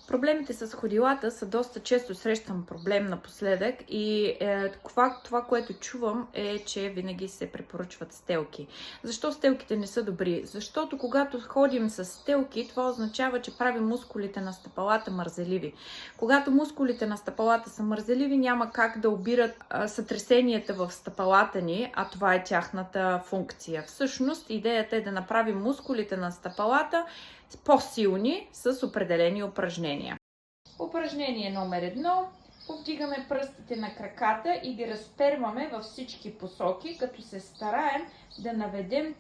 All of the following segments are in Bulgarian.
Проблемите с ходилата са доста често срещан проблем напоследък и това, което чувам е, че винаги се препоръчват стелки. Защо стелките не са добри? Защото когато ходим с стелки, това означава, че правим мускулите на стъпалата мързеливи. Когато мускулите на стъпалата са мързеливи, няма как да обират сътресенията в стъпалата ни, а това е тяхната функция. Всъщност, идеята е да направим мускулите на стъпалата по-силни с определени упражнения. Упражнение номер 1. Повдигаме пръстите на краката и ги разперваме във всички посоки, като се стараем да наведем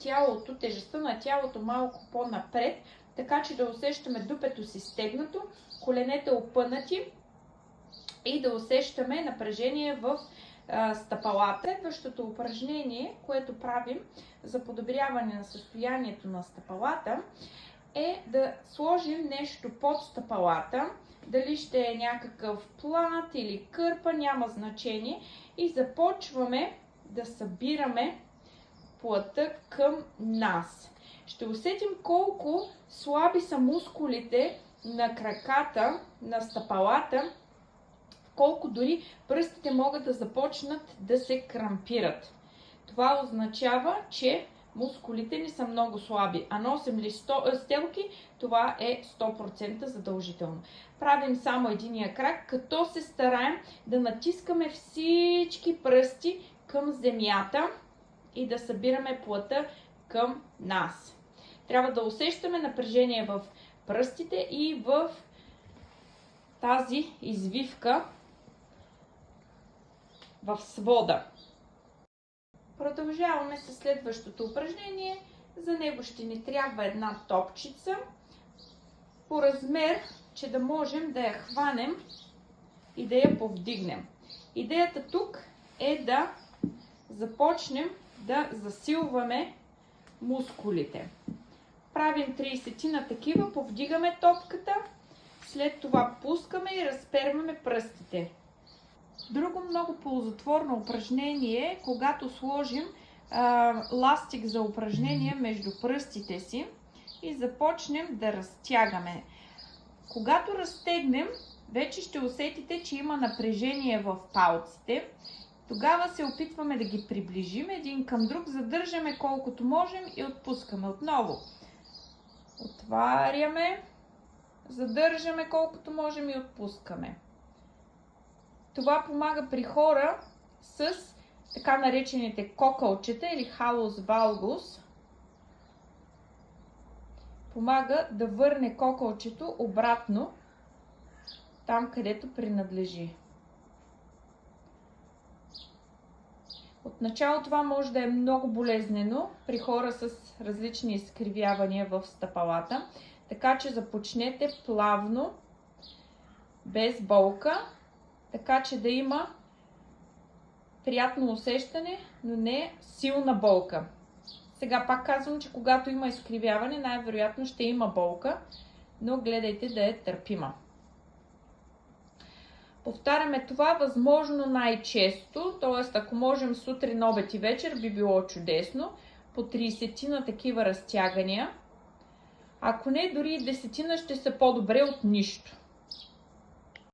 тежестта на тялото малко по-напред, така че да усещаме дупето си стегнато, коленете опънати и да усещаме напрежение в стъпалата. Следващото упражнение, което правим за подобряване на състоянието на стъпалата, е да сложим нещо под стъпалата, дали ще е някакъв плат или кърпа, няма значение, и започваме да събираме плата към нас. Ще усетим колко слаби са мускулите на краката, на стъпалата, колко дори пръстите могат да започнат да се крампират. Това означава, че мускулите ни са много слаби, а носим ли стелки, това е 100% задължително. Правим само единия крак, като се стараем да натискаме всички пръсти към земята и да събираме плата към нас. Трябва да усещаме напрежение в пръстите и в тази извивка в свода. Продължаваме с следващото упражнение. За него ще ни трябва една топчица по размер, че да можем да я хванем и да я повдигнем. Идеята тук е да започнем да засилваме мускулите. Правим 30 на такива, повдигаме топката, след това пускаме и разперваме пръстите. Друго много ползотворно упражнение е, когато сложим ластик за упражнение между пръстите си и започнем да разтягаме. Когато разтегнем, вече ще усетите, че има напрежение в палците. Тогава се опитваме да ги приближим един към друг, задържаме колкото можем и отпускаме отново. Отваряме, задържаме колкото можем и отпускаме. Това помага при хора с така наречените кокълчета или халус валгус. Помага да върне кокълчето обратно там, където принадлежи. Отначало това може да е много болезнено при хора с различни изкривявания в стъпалата, така че започнете плавно, без болка, така че да има приятно усещане, но не силна болка. Сега пак казвам, че когато има изкривяване, най-вероятно ще има болка, но гледайте да е търпима. Повтаряме това възможно най-често, т.е. ако можем сутрин, обед и вечер, би било чудесно, по 30 на такива разтягания. Ако не, дори 10 ще са по-добре от нищо.